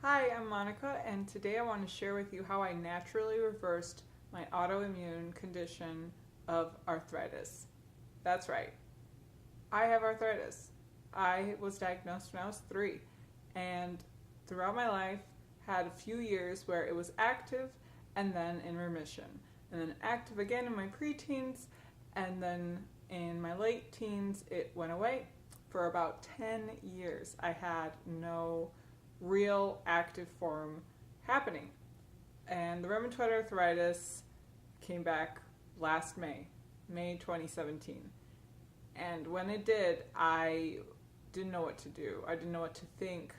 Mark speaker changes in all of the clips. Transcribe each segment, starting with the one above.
Speaker 1: Hi, I'm Monica, and today I want to share with you how I naturally reversed my autoimmune condition of arthritis. That's right, I have arthritis. I was diagnosed when I was 3, and throughout my life had a few years where it was active and then in remission, and then active again in my preteens, and then in my late teens it went away. For about 10 years I had no real active form happening. And the rheumatoid arthritis came back last May 2017. And when it did, I didn't know what to do. I didn't know what to think.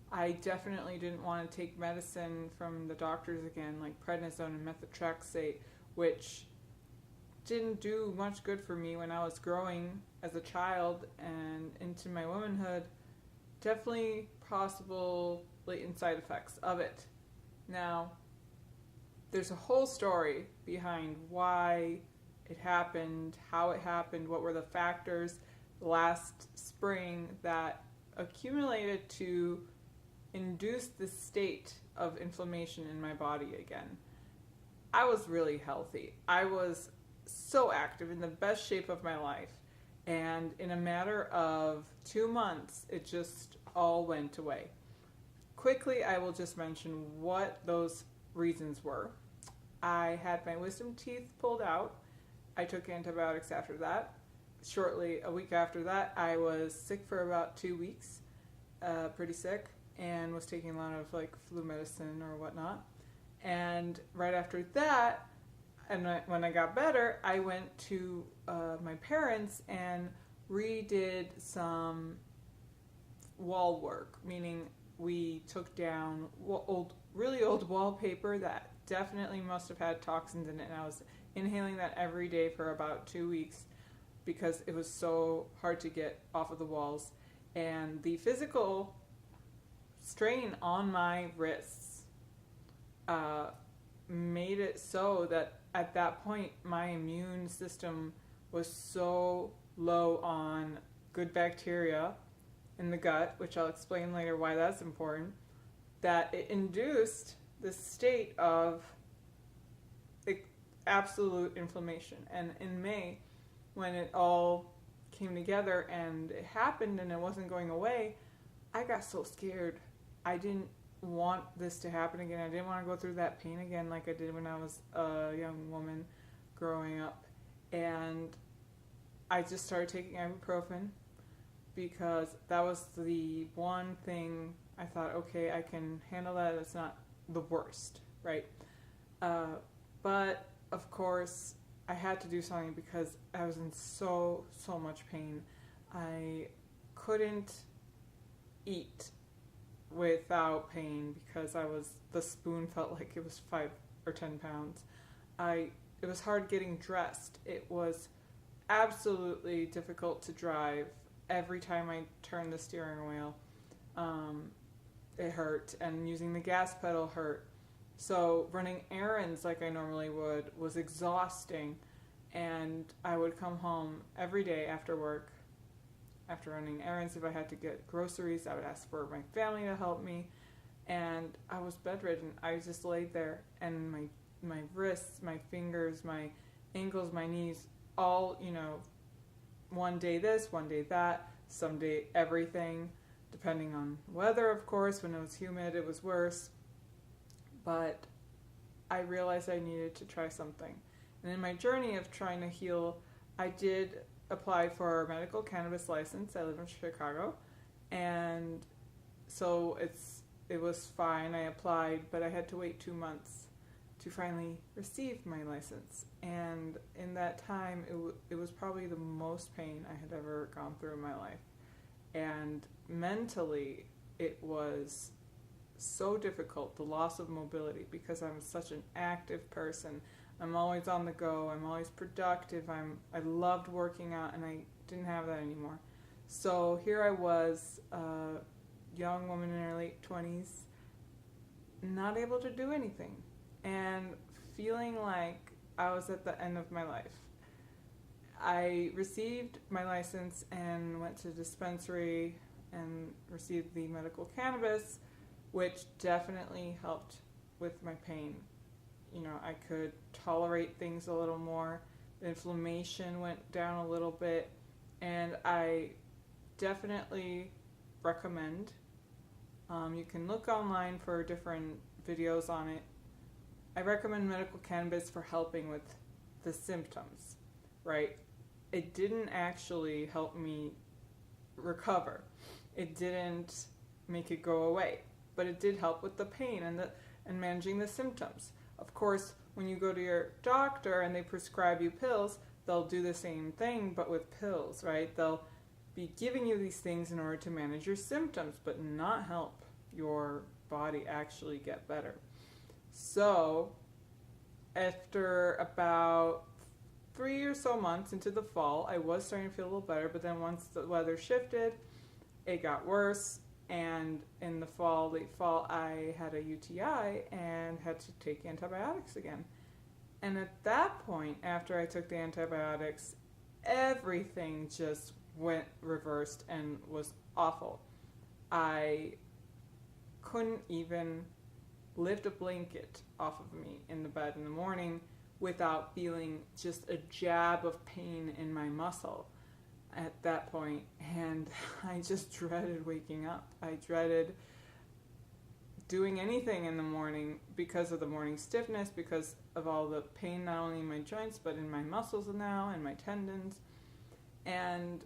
Speaker 1: I definitely didn't want to take medicine from the doctors again, like prednisone and methotrexate, which didn't do much good for me when I was growing as a child and into my womanhood. Definitely possible latent side effects of it. Now, there's a whole story behind why it happened, how it happened, what were the factors last spring that accumulated to induce this state of inflammation in my body again. I was really healthy. I was so active, in the best shape of my life. And in a matter of 2 months, it just all went away. Quickly, I will just mention what those reasons were. I had my wisdom teeth pulled out. I took antibiotics after that. Shortly, a week after that, I was sick for about 2 weeks, pretty sick, and was taking a lot of flu medicine or whatnot. And right after that, when I got better, I went to my parents and redid some wall work, meaning we took down really old wallpaper that definitely must have had toxins in it, and I was inhaling that every day for about 2 weeks because it was so hard to get off of the walls. And the physical strain on my wrists made it so that at that point my immune system was so low on good bacteria in the gut, which I'll explain later why that's important, that it induced this state of absolute inflammation. And in May, when it all came together and it happened and it wasn't going away, I got so scared. I didn't want this to happen again. I didn't want to go through that pain again like I did when I was a young woman growing up. And I just started taking ibuprofen because that was the one thing I thought, okay, I can handle that. It's not the worst, right? But of course, I had to do something because I was in so much pain. I couldn't eat without pain because the spoon felt like it was 5 or 10 pounds. It was hard getting dressed. It was absolutely difficult to drive. Every time I turned the steering wheel, it hurt, and using the gas pedal hurt. So running errands like I normally would was exhausting, and I would come home every day after work. After running errands, if I had to get groceries, I would ask for my family to help me, and I was bedridden. I just laid there, and my wrists, my fingers, my ankles, my knees, all, one day this, one day that, someday everything, depending on weather, of course. When it was humid, it was worse. But I realized I needed to try something. And in my journey of trying to heal, I did apply for a medical cannabis license. I live in Chicago, and so it was fine. I applied, but I had to wait 2 months to finally receive my license. And in that time, it was probably the most pain I had ever gone through in my life. And mentally, it was so difficult, the loss of mobility, because I'm such an active person. I'm always on the go. I'm always productive. I loved working out, and I didn't have that anymore. So here I was, a young woman in her late 20s, not able to do anything, and feeling like I was at the end of my life. I received my license and went to the dispensary and received the medical cannabis, which definitely helped with my pain. You know, I could tolerate things a little more. The inflammation went down a little bit, and I definitely recommend. You can look online for different videos on it. I recommend medical cannabis for helping with the symptoms, right? It didn't actually help me recover. It didn't make it go away, but it did help with the pain and managing the symptoms. Of course, when you go to your doctor and they prescribe you pills, they'll do the same thing, but with pills, right? They'll be giving you these things in order to manage your symptoms, but not help your body actually get better. So, after about 3 or so months into the fall, I was starting to feel a little better, but then once the weather shifted, it got worse. And in the late fall, I had a UTI and had to take antibiotics again. And at that point, after I took the antibiotics, everything just went reversed and was awful. I couldn't even lift a blanket off of me in the bed in the morning without feeling just a jab of pain in my muscle at that point, and I just dreaded waking up. I dreaded doing anything in the morning because of the morning stiffness, because of all the pain not only in my joints but in my muscles now and my tendons. And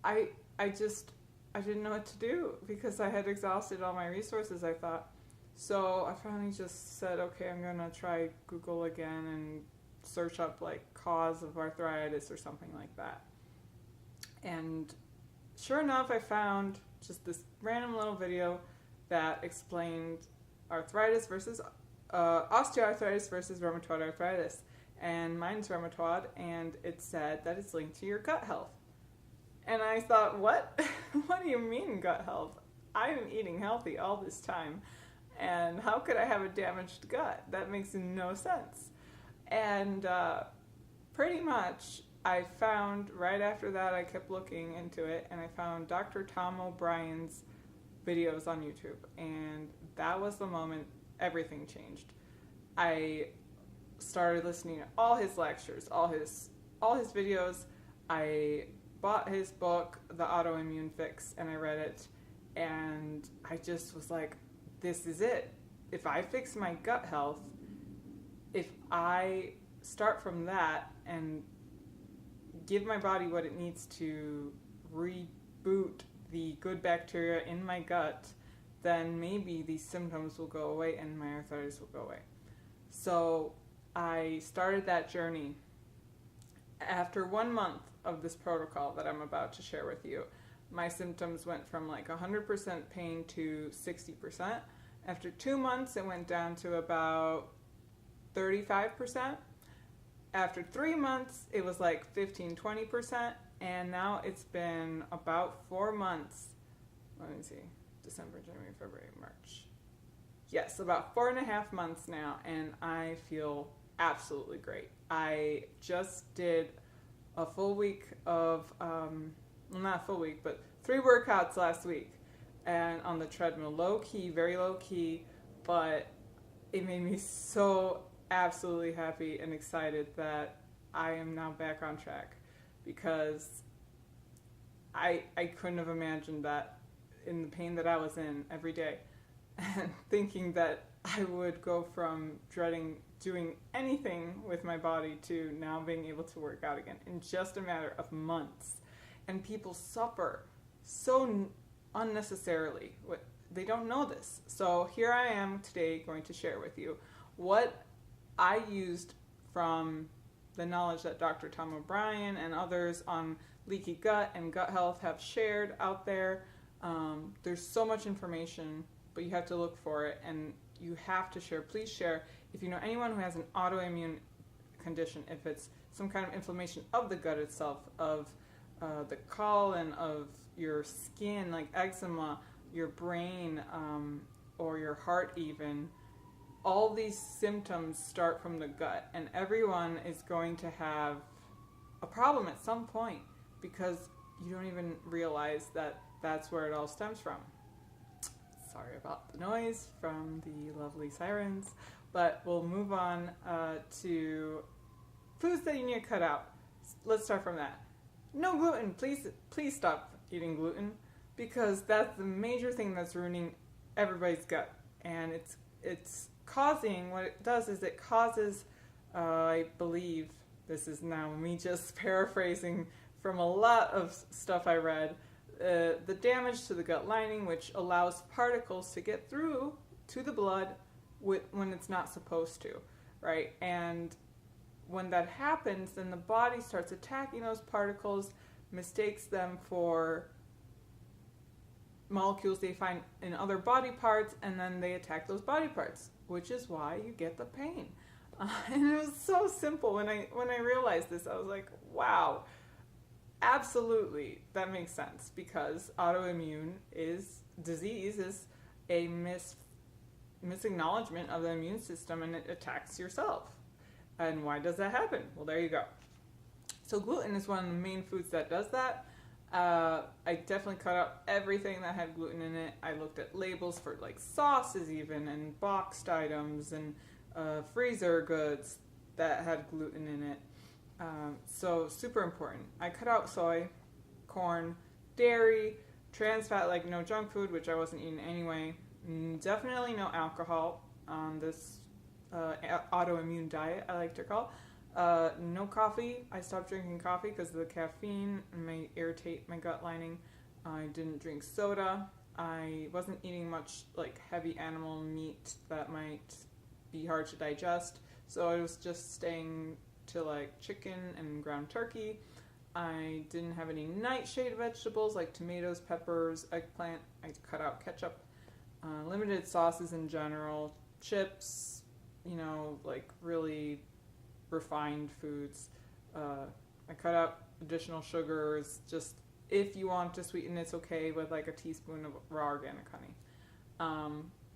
Speaker 1: I didn't know what to do because I had exhausted all my resources, I thought. So I finally just said, okay, I'm going to try Google again and search up like cause of arthritis or something like that. And sure enough, I found just this random little video that explained arthritis versus osteoarthritis versus rheumatoid arthritis. And mine's rheumatoid, and it said that it's linked to your gut health. And I thought, what? What do you mean gut health? I've been eating healthy all this time. And how could I have a damaged gut? That makes no sense. And pretty much I found, right after that, I kept looking into it, and I found Dr. Tom O'Brien's videos on YouTube. And that was the moment everything changed. I started listening to all his lectures, all his videos. I bought his book, The Autoimmune Fix, and I read it. And I just was like, this is it. If I fix my gut health, if I start from that and give my body what it needs to reboot the good bacteria in my gut, then maybe these symptoms will go away and my arthritis will go away. So I started that journey. After 1 month of this protocol that I'm about to share with you, my symptoms went from like 100% pain to 60%. After 2 months, it went down to about 35%. After 3 months, it was like 15-20%. And now it's been about 4 months. Let me see. December, January, February, March. Yes, about 4.5 months now, and I feel absolutely great. I just did a full week of, well, not a full week, but 3 workouts last week. And on the treadmill, low key, very low key, but it made me so absolutely happy and excited that I am now back on track, because I couldn't have imagined that in the pain that I was in every day, and thinking that I would go from dreading doing anything with my body to now being able to work out again in just a matter of months. And people suffer so unnecessarily. They don't know this. So here I am today going to share with you what I used from the knowledge that Dr. Tom O'Brien and others on leaky gut and gut health have shared out there. There's so much information, but you have to look for it, and you have to share. Please share if you know anyone who has an autoimmune condition, if it's some kind of inflammation of the gut itself, of the colon, of your skin, like eczema, your brain, or your heart even. All these symptoms start from the gut, and everyone is going to have a problem at some point, because you don't even realize that that's where it all stems from. Sorry about the noise from the lovely sirens, but we'll move on to foods that you need to cut out. Let's start from that. No gluten. Please stop eating gluten, because that's the major thing that's ruining everybody's gut. And it's causing, what it does is it causes, I believe, this is now me just paraphrasing from a lot of stuff I read, the damage to the gut lining, which allows particles to get through to the blood when it's not supposed to, right? And when that happens, then the body starts attacking those particles, mistakes them for molecules they find in other body parts, and then they attack those body parts, which is why you get the pain. And it was so simple. When I realized this, I was like, wow, absolutely, that makes sense, because autoimmune disease is a misacknowledgement of the immune system, and it attacks yourself. And why does that happen? Well, there you go. So gluten is one of the main foods that does that. I definitely cut out everything that had gluten in it. I looked at labels for like sauces even, and boxed items, and freezer goods that had gluten in it. So super important. I cut out soy, corn, dairy, trans fat, like no junk food, which I wasn't eating anyway. Definitely no alcohol on this autoimmune diet, I like to call. No coffee. I stopped drinking coffee because of the caffeine may irritate my gut lining. I didn't drink soda. I wasn't eating much like heavy animal meat that might be hard to digest. So I was just staying to like chicken and ground turkey. I didn't have any nightshade vegetables like tomatoes, peppers, eggplant. I cut out ketchup. Limited sauces in general. Chips, like really refined foods. I cut out additional sugars. Just if you want to sweeten, it's okay with like a teaspoon of raw organic honey.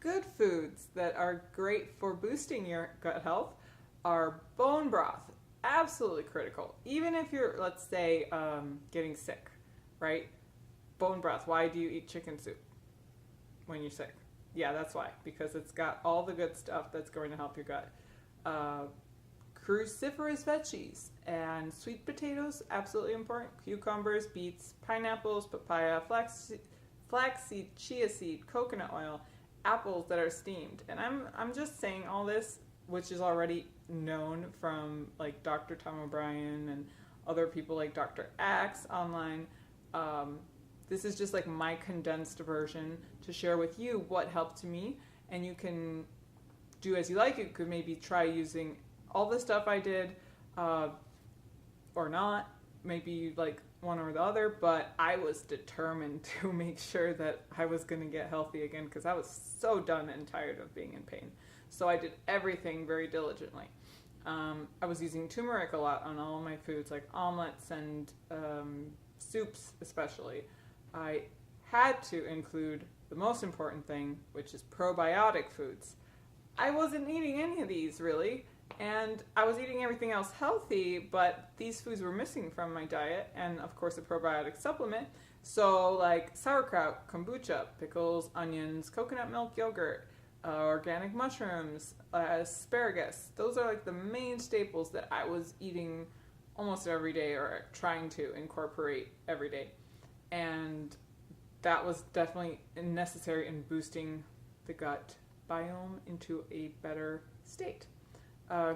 Speaker 1: Good foods that are great for boosting your gut health are bone broth. Absolutely critical. Even if you're, let's say, getting sick, right? Bone broth. Why do you eat chicken soup when you're sick? Yeah, that's why. Because it's got all the good stuff that's going to help your gut. Cruciferous veggies and sweet potatoes, absolutely important. Cucumbers, beets, pineapples, papaya, flaxseed, chia seed, coconut oil, apples that are steamed. And I'm just saying all this, which is already known from like Dr. Tom O'Brien and other people like Dr. Axe online. This is just like my condensed version to share with you what helped me, and you can do as you like. You could maybe try using all the stuff I did, or not. Maybe you like one or the other, but I was determined to make sure that I was going to get healthy again, because I was so done and tired of being in pain. So I did everything very diligently. I was using turmeric a lot on all of my foods, like omelets and soups especially. I had to include the most important thing, which is probiotic foods. I wasn't eating any of these really, and I was eating everything else healthy, but these foods were missing from my diet, and of course a probiotic supplement. So like sauerkraut, kombucha, pickles, onions, coconut milk yogurt, organic mushrooms, asparagus. Those are like the main staples that I was eating almost every day, or trying to incorporate every day. And that was definitely necessary in boosting the gut biome into a better state.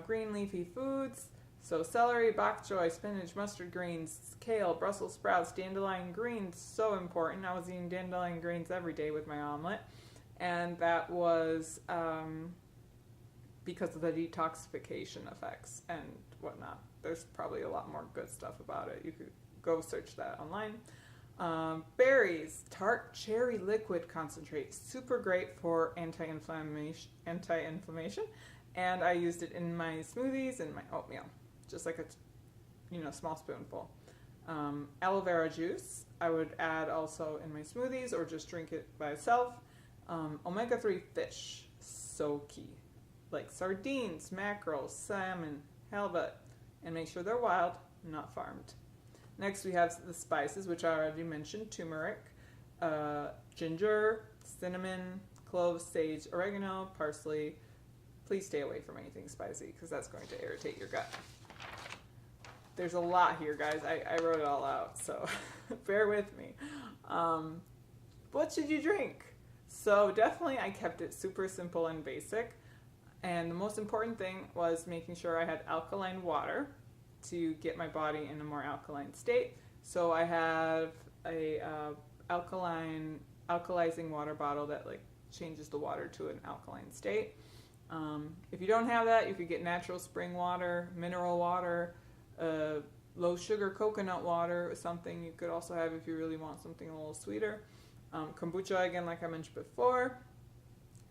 Speaker 1: Green leafy foods, so celery, bok choy, spinach, mustard greens, kale, Brussels sprouts, dandelion greens, so important. I was eating dandelion greens every day with my omelet, and that was because of the detoxification effects and whatnot. There's probably a lot more good stuff about it. You could go search that online. Berries, tart cherry liquid concentrate, super great for anti-inflammation, and I used it in my smoothies and my oatmeal, just like a small spoonful. Aloe vera juice, I would add also in my smoothies or just drink it by itself. Omega-3 fish, so key, like sardines, mackerel, salmon, halibut, and make sure they're wild, not farmed. Next we have the spices, which I already mentioned: turmeric, ginger, cinnamon, cloves, sage, oregano, parsley. Please stay away from anything spicy because that's going to irritate your gut. There's a lot here, guys. I wrote it all out, so bear with me. What should you drink? So definitely I kept it super simple and basic. And the most important thing was making sure I had alkaline water to get my body in a more alkaline state. So I have a alkalizing water bottle that like changes the water to an alkaline state. If you don't have that, you could get natural spring water, mineral water, low sugar coconut water is something you could also have if you really want something a little sweeter. Kombucha, again, like I mentioned before.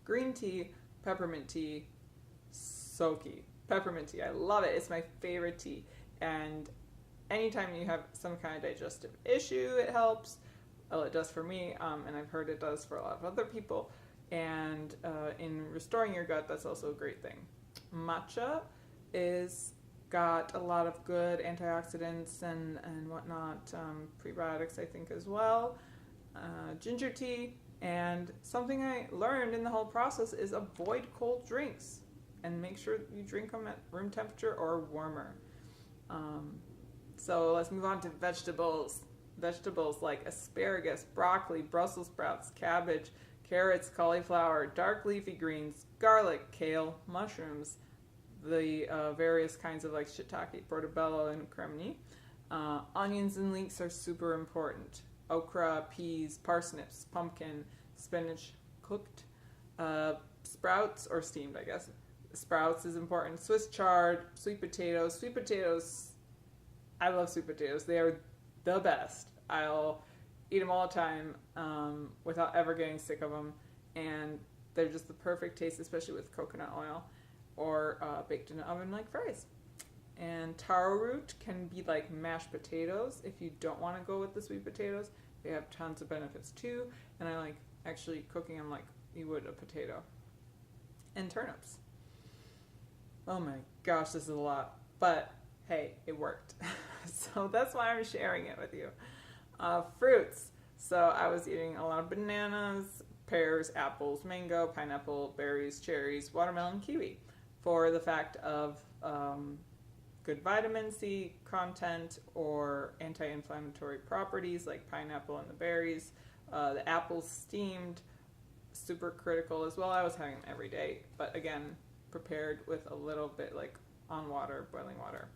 Speaker 1: Green tea, peppermint tea, soaky. Peppermint tea, I love it. It's my favorite tea. And anytime you have some kind of digestive issue, it helps. Well, it does for me, and I've heard it does for a lot of other people. And in restoring your gut, that's also a great thing. Matcha is got a lot of good antioxidants and whatnot, prebiotics I think as well. Ginger tea, and something I learned in the whole process is avoid cold drinks and make sure you drink them at room temperature or warmer. So let's move on to vegetables. Vegetables like asparagus, broccoli, Brussels sprouts, cabbage, carrots, cauliflower, dark leafy greens, garlic, kale, mushrooms, the various kinds of like shiitake, portobello, and cremini. Onions and leeks are super important. Okra, peas, parsnips, pumpkin, spinach, cooked, sprouts or steamed, I guess. Sprouts is important. Swiss chard, sweet potatoes. Sweet potatoes, I love sweet potatoes. They are the best. I'll eat them all the time without ever getting sick of them. And they're just the perfect taste, especially with coconut oil or baked in an oven like fries. And taro root can be like mashed potatoes if you don't want to go with the sweet potatoes. They have tons of benefits too. And I like actually cooking them like you would a potato. And turnips. Oh my gosh, this is a lot. But hey, it worked. So that's why I'm sharing it with you. Fruits. So I was eating a lot of bananas, pears, apples, mango, pineapple, berries, cherries, watermelon, kiwi. For the fact of good vitamin C content or anti-inflammatory properties like pineapple and the berries. The apples steamed, super critical as well. I was having them every day, but again, prepared with a little bit like on water, boiling water.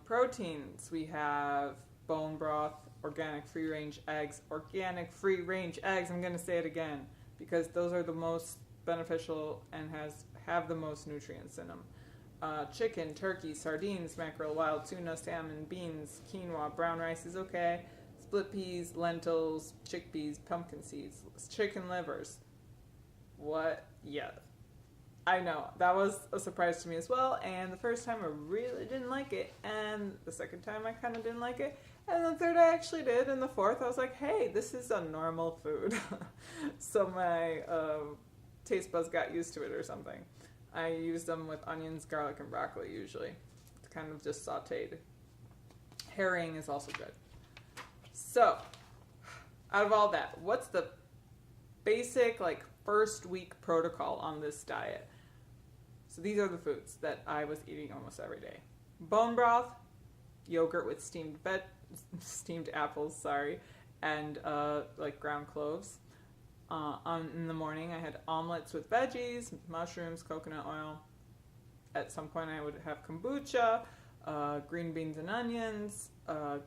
Speaker 1: Proteins, we have bone broth, organic free-range eggs. Organic free-range eggs, I'm going to say it again, because those are the most beneficial and have the most nutrients in them. Chicken, turkey, sardines, mackerel, wild tuna, salmon, beans, quinoa, brown rice is okay, split peas, lentils, chickpeas, pumpkin seeds, chicken livers. What? Yeah. I know, that was a surprise to me as well, and the first time I really didn't like it, and the second time I kind of didn't like it, and the third I actually did, and the fourth I was like, hey, this is a normal food. So my taste buds got used to it or something. I use them with onions, garlic, and broccoli usually. It's kind of just sauteed. Herring is also good. So, out of all that, what's the basic like first week protocol on this diet? So these are the foods that I was eating almost every day. Bone broth, yogurt with steamed apples, and like ground cloves. In the morning, I had omelets with veggies, mushrooms, coconut oil. At some point, I would have kombucha, green beans and onions,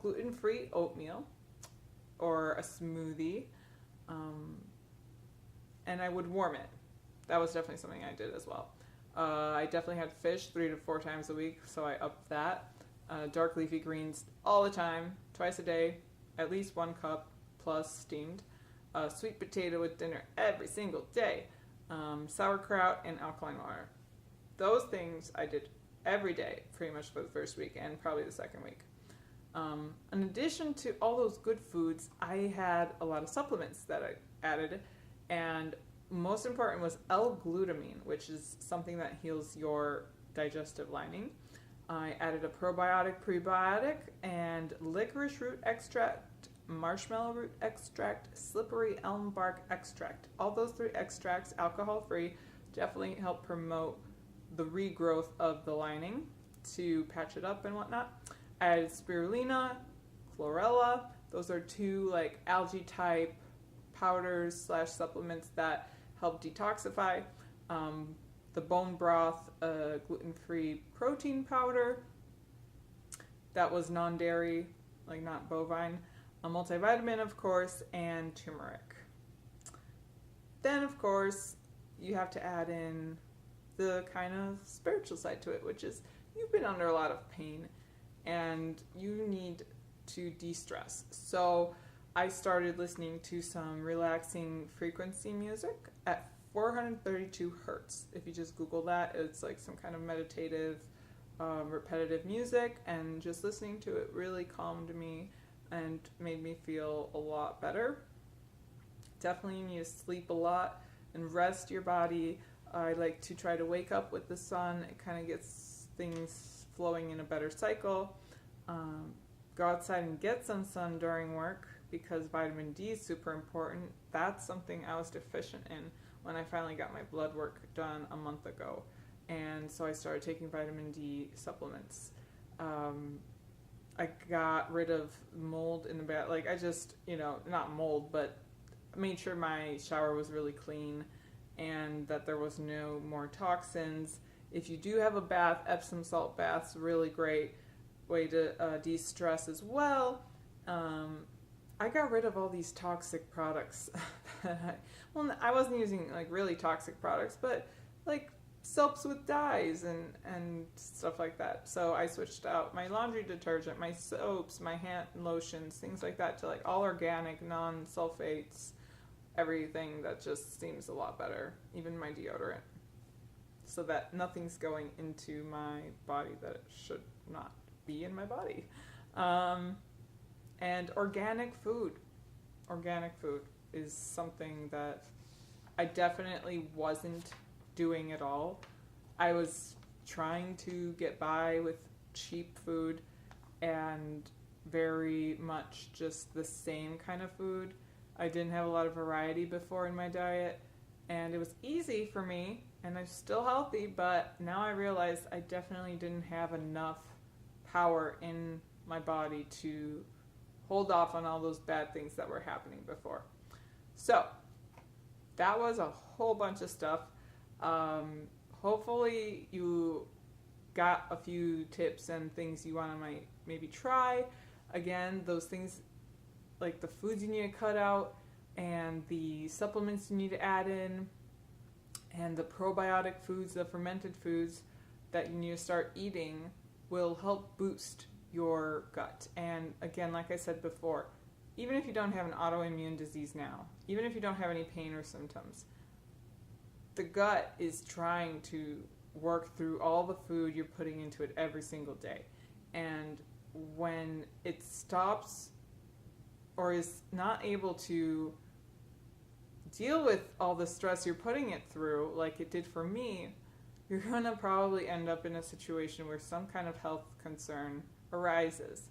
Speaker 1: gluten-free oatmeal, or a smoothie, and I would warm it. That was definitely something I did as well. I definitely had fish 3 to 4 times a week, so I upped that. Dark leafy greens all the time, twice a day, at least 1 cup plus steamed. Sweet potato with dinner every single day. Sauerkraut and alkaline water. Those things I did every day, pretty much for the first week and probably the second week. In addition to all those good foods, I had a lot of supplements that I added, and most important was L-glutamine, which is something that heals your digestive lining. I added a probiotic, prebiotic, and licorice root extract marshmallow root extract, slippery elm bark extract. All those 3 extracts, alcohol-free, definitely help promote the regrowth of the lining to patch it up and whatnot. I added spirulina, chlorella. Those are 2 like algae type powders / supplements that help detoxify. The bone broth, gluten-free protein powder that was non-dairy, like not bovine, a multivitamin, of course, and turmeric. Then, of course, you have to add in the kind of spiritual side to it, which is you've been under a lot of pain and you need to de-stress. So I started listening to some relaxing frequency music at 432 hertz. If you just Google that, it's like some kind of meditative, repetitive music, and just listening to it really calmed me and made me feel a lot better. Definitely you need to sleep a lot and rest your body. I like to try to wake up with the sun. It kind of gets things flowing in a better cycle. Go outside and get some sun during work because vitamin D is super important. That's something I was deficient in when I finally got my blood work done a month ago. And so I started taking vitamin D supplements. I got rid of mold in the bath. Like I just, not mold, but made sure my shower was really clean and that there was no more toxins. If you do have a bath, Epsom salt bath's really great way to de-stress as well. I got rid of all these toxic products. I wasn't using like really toxic products, but like soaps with dyes and stuff like that. So I switched out my laundry detergent, my soaps, my hand lotions, things like that to like all organic, non-sulfates, everything that just seems a lot better, even my deodorant, so that nothing's going into my body that it should not be in my body. And organic food is something that I definitely wasn't doing at all. I was trying to get by with cheap food and very much just the same kind of food. I didn't have a lot of variety before in my diet, and it was easy for me, and I'm still healthy, but now I realize I definitely didn't have enough power in my body to hold off on all those bad things that were happening before. So that was a whole bunch of stuff. Hopefully you got a few tips and things you want to maybe try. Again, those things like the foods you need to cut out and the supplements you need to add in and the probiotic foods, the fermented foods that you need to start eating will help boost your gut. And again, like I said before, even if you don't have an autoimmune disease now, even if you don't have any pain or symptoms, the gut is trying to work through all the food you're putting into it every single day. And when it stops or is not able to deal with all the stress you're putting it through, like it did for me, you're going to probably end up in a situation where some kind of health concern arises.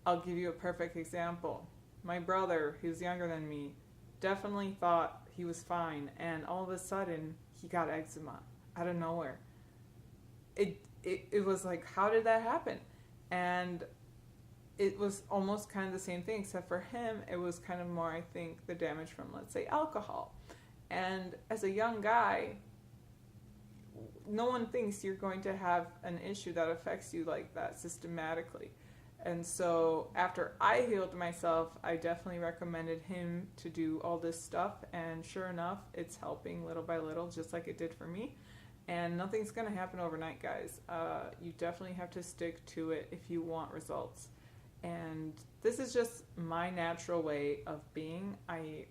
Speaker 1: I'll give you a perfect example. My brother, who's younger than me, definitely thought he was fine, and all of a sudden he got eczema out of nowhere. It was like, how did that happen? And it was almost kind of the same thing, except for him, it was kind of more, I think, the damage from, let's say, alcohol. And as a young guy, no one thinks you're going to have an issue that affects you like that systematically. And so after I healed myself, I definitely recommended him to do all this stuff. And sure enough, it's helping little by little, just like it did for me. And nothing's going to happen overnight, guys. You definitely have to stick to it if you want results. And this is just my natural way of being. I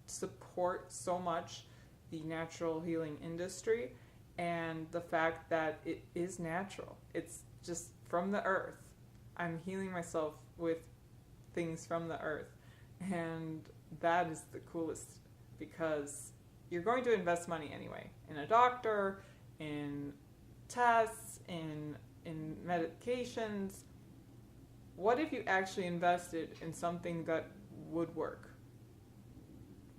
Speaker 1: support so much the natural healing industry and the fact that it is natural. It's just from the earth. I'm healing myself with things from the earth. And that is the coolest, because you're going to invest money anyway in a doctor, in tests, in medications. what if you actually invested in something that would work?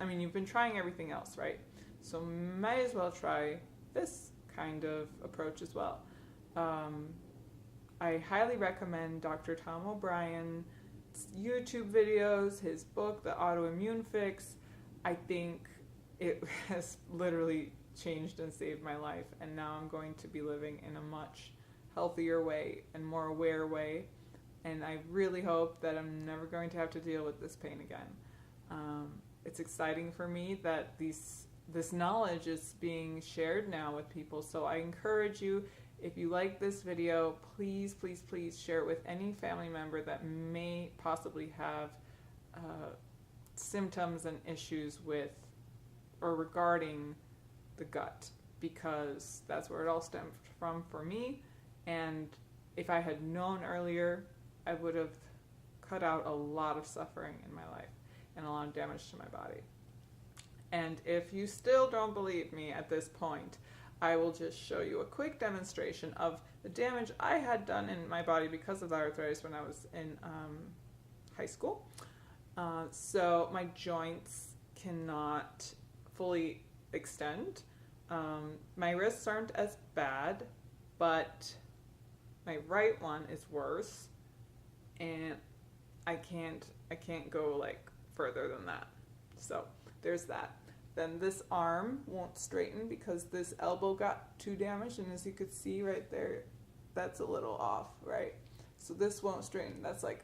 Speaker 1: I mean, you've been trying everything else, right? So might as well try this kind of approach as well. I highly recommend Dr. Tom O'Brien's YouTube videos, his book, The Autoimmune Fix. I think it has literally changed and saved my life, and now I'm going to be living in a much healthier way and more aware way, and I really hope that I'm never going to have to deal with this pain again. It's exciting for me that this knowledge is being shared now with people, so I encourage you, if you like this video, please, please, please share it with any family member that may possibly have symptoms and issues with or regarding the gut, because that's where it all stemmed from for me. And if I had known earlier, I would have cut out a lot of suffering in my life and a lot of damage to my body. And if you still don't believe me at this point, I will just show you a quick demonstration of the damage I had done in my body because of the arthritis when I was in high school. So my joints cannot fully extend. My wrists aren't as bad, but my right one is worse, and I can't go like further than that. So there's that. Then this arm won't straighten because this elbow got too damaged, and as you could see right there, that's a little off, right? So this won't straighten. That's like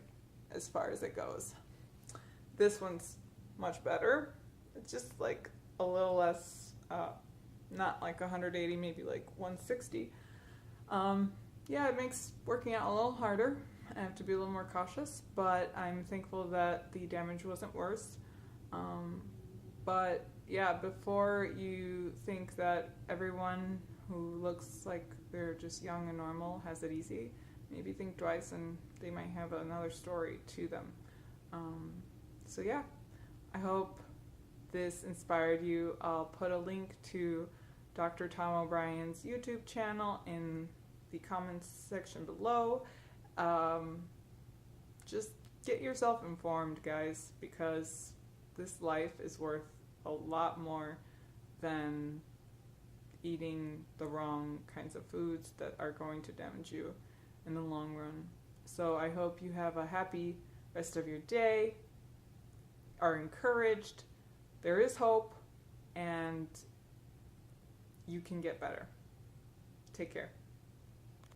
Speaker 1: as far as it goes. This one's much better. It's just like a little less, not like 180, maybe like 160. Yeah, it makes working out a little harder. I have to be a little more cautious, but I'm thankful that the damage wasn't worse. But yeah, before you think that everyone who looks like they're just young and normal has it easy, maybe think twice, and they might have another story to them. So yeah, I hope this inspired you. I'll put a link to Dr. Tom O'Brien's YouTube channel in the comments section below. Just get yourself informed, guys, because this life is worth a lot more than eating the wrong kinds of foods that are going to damage you in the long run. So I hope you have a happy rest of your day, are encouraged, there is hope, and you can get better. Take care.